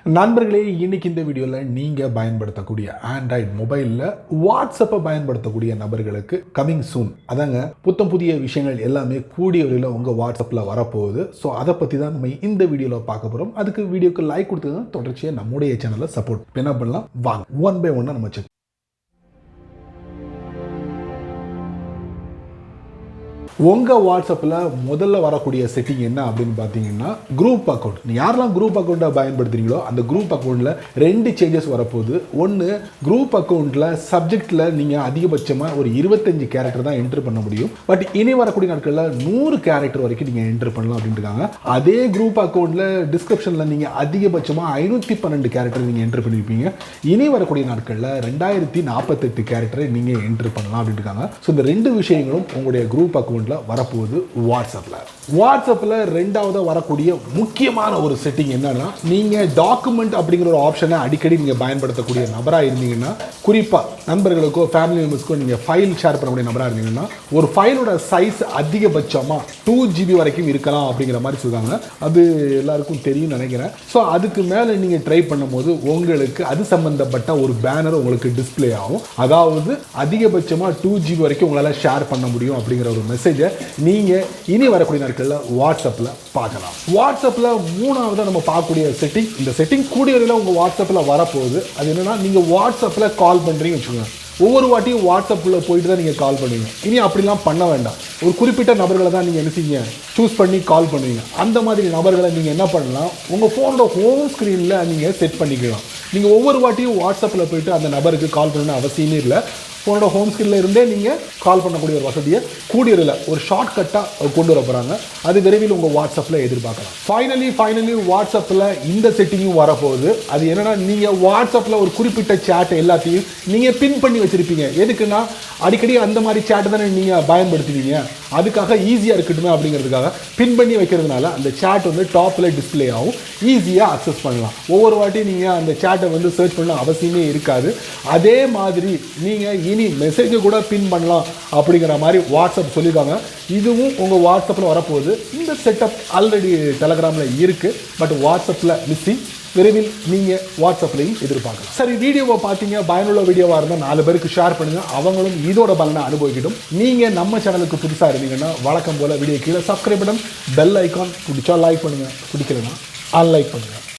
நண்பர்களே, இன்னைக்கு இந்த வீடியோவில் நீங்கள் பயன்படுத்தக்கூடிய ஆண்ட்ராய்டு மொபைலில் வாட்ஸ்அப்பை பயன்படுத்தக்கூடிய நபர்களுக்கு கமிங் சூன் அதாங்க புத்தம் புதிய விஷயங்கள் எல்லாமே கூடிய வரையில் உங்கள் வாட்ஸ்அப்பில் வரப்போகுது. ஸோ அதை பற்றி தான் நம்ம இந்த வீடியோவில் பார்க்க போகிறோம். அதுக்கு வீடியோக்கு லைக் கொடுத்தது தொடர்ச்சியாக நம்முடைய சேனலில் சப்போர்ட் என்ன பண்ணலாம் வாங்க ஒன் பை ஒன்னாக நம்ம செக். உங்கள் வாட்ஸ்அப்பில் முதல்ல வரக்கூடிய செட்டிங் என்ன அப்படின்னு பார்த்தீங்கன்னா குரூப் அக்கௌண்ட். நீ யாரெல்லாம் குரூப் அக்கௌண்ட்டை பயன்படுத்துறீங்களோ அந்த குரூப் அக்கௌண்ட்டில் 2 சேஞ்சஸ் வரப்போகுது. ஒன்று, குரூப் அக்கௌண்ட்டில் சப்ஜெக்டில் நீங்கள் அதிகபட்சமாக ஒரு 25 கேரக்டர் தான் என்ட்ரு பண்ண முடியும். பட் இனி வரக்கூடிய நாட்களில் 100 கேரக்டர் வரைக்கும் நீங்கள் என்ட்ரு பண்ணலாம் அப்படின்ட்டுருக்காங்க. அதே குரூப் அக்கௌண்ட்டில் டிஸ்கிரிப்ஷனில் நீங்கள் அதிகபட்சமாக 512 கேரக்டர் நீங்கள் என்ட்ரு பண்ணியிருப்பீங்க. இனி வரக்கூடிய நாட்களில் 2048 கேரக்டரை நீங்கள் என்ட்ரு பண்ணலாம் அப்படின்ட்டுருக்காங்க. ஸோ இந்த 2 விஷயங்களும் உங்களுடைய குரூப் அக்கௌண்ட் வரப்போகுது. வாட்ஸ்அப்ல ரெண்டாவது வரக்கூடிய முக்கியமான ஒரு செட்டிங் என்னன்னா, நீங்க டாக்குமெண்ட் அப்படிங்கிற ஒரு ஆப்ஷனை அடிக்கடி நீங்க பயன்படுத்தக்கூடிய நபரா இருந்தீங்கன்னா, குறிப்பா நண்பர்களுக்கோ ஃபேமிலி மெம்பர்ஸ்க்கோ நீங்க ஃபைல் ஷேர் பண்ணக்கூடிய நபரா இருந்தீங்கன்னா, ஒரு ஃபைலோட சைஸ் அதிகபட்சமா 2 GB வரைக்கும் இருக்கலாம் அப்படிங்கிற மாதிரி சொல்றாங்க. அது எல்லாருக்கும் தெரியும் நினைக்கிறேன். ஸோ அதுக்கு மேல நீங்க ட்ரை பண்ணும்போது உங்களுக்கு அது சம்பந்தப்பட்ட ஒரு பேனர் உங்களுக்கு டிஸ்பிளே ஆகும். அதாவது அதிகபட்சமா 2 GB வரைக்கும் உங்களால ஷேர் பண்ண முடியும் அப்படிங்கிற ஒரு மெசேஜ் நீங்க இனி வரக்கூடிய நாட்களில் வாட்ஸ்அப்ல பார்க்கலாம். வாட்ஸ்அப்ல மூணாவது நம்ம பார்க்கக்கூடிய செட்டிங், இந்த செட்டிங் கூடிய வரையில் உங்க வாட்ஸ்அப்ல வரப்போகுது. அது என்னன்னா, நீங்க வாட்ஸ்அப்ல கால் பண்றீங்கன்னு வச்சுக்கோங்க. ஒவ்வொரு வாட்டியும் வாட்ஸ்அப்பில் போயிட்டு தான் நீங்கள் கால் பண்ணுவீங்க. இனி அப்படிலாம் பண்ண வேண்டாம். ஒரு குறிப்பிட்ட நபர்களை தான் நீங்கள் என்ன செய்யுங்க, சூஸ் பண்ணி கால் பண்ணுவீங்க. அந்த மாதிரி நபர்களை நீங்கள் என்ன பண்ணலாம், உங்கள் ஃபோனோட ஹோம் ஸ்க்ரீனில் நீங்கள் செட் பண்ணிக்கலாம். நீங்கள் ஒவ்வொரு வாட்டியும் வாட்ஸ்அப்பில் போயிட்டு அந்த நபருக்கு கால் பண்ணணும்னு அவசியமே இல்லை. ஃபோனோட ஹோம் ஸ்க்ரீனில் இருந்தே நீங்கள் கால் பண்ணக்கூடிய ஒரு வசதியை கூடியவரில் ஒரு ஷார்ட்கட்டாக கொண்டு வர போகிறாங்க. அது விரைவில் உங்கள் வாட்ஸ்அப்பில் எதிர்பார்க்கலாம். ஃபைனலி வாட்ஸ்அப்பில் இந்த செட்டிங்கும் வரப்போகுது. அது என்னென்னா, நீங்கள் வாட்ஸ்அப்பில் ஒரு குறிப்பிட்ட சேட்டை எல்லாத்தையும் நீங்கள் பின் பண்ணி வச்சுருப்பீங்க. எதுக்குன்னா, அடிக்கடி அந்த மாதிரி சேட்டை தானே நீங்கள் பயன்படுத்துவீங்க. அதுக்காக ஈஸியாக இருக்கட்டுமே அப்படிங்கிறதுக்காக பின் பண்ணி வைக்கிறதுனால அந்த சேட் வந்து டாப்பில் டிஸ்பிளே ஆகும். ஈஸியாக அக்சஸ் பண்ணலாம். ஒவ்வொரு வாட்டியும் நீங்கள் அந்த சேட்டை வந்து சர்ச் பண்ண அவசியமே இருக்காது. அதே மாதிரி நீங்கள் இனி மெசேஜை கூட பின் பண்ணலாம் அப்படிங்கிற மாதிரி வாட்ஸ்அப் சொல்லியிருக்காங்க. இதுவும் உங்கள் வாட்ஸ்அப்பில் வரப்போகுது. இந்த செட்டப் ஆல்ரெடி டெலகிராமில் இருக்குது. பட் வாட்ஸ்அப்பில் மிஸ்ஸிங். விரைவில் நீங்கள் வாட்ஸ்அப்லையும் எதிர்பார்க்கலாம். சரி, வீடியோவை பார்த்தீங்க, பயனுள்ள வீடியோவாக இருந்தால் 4 பேருக்கு ஷேர் பண்ணுங்கள். அவங்களும் இதோட பலனை அனுபவிக்கட்டும். நீங்கள் நம்ம சேனலுக்கு புதுசாக இருந்தீங்கன்னா வழக்கம் போல் வீடியோ கீழே சப்ஸ்கிரைப் பட்டன், பெல் ஐக்கான் பிடிச்சா லைக் பண்ணுங்கள், பிடிக்கலன்னா அன்லைக் பண்ணுங்கள்.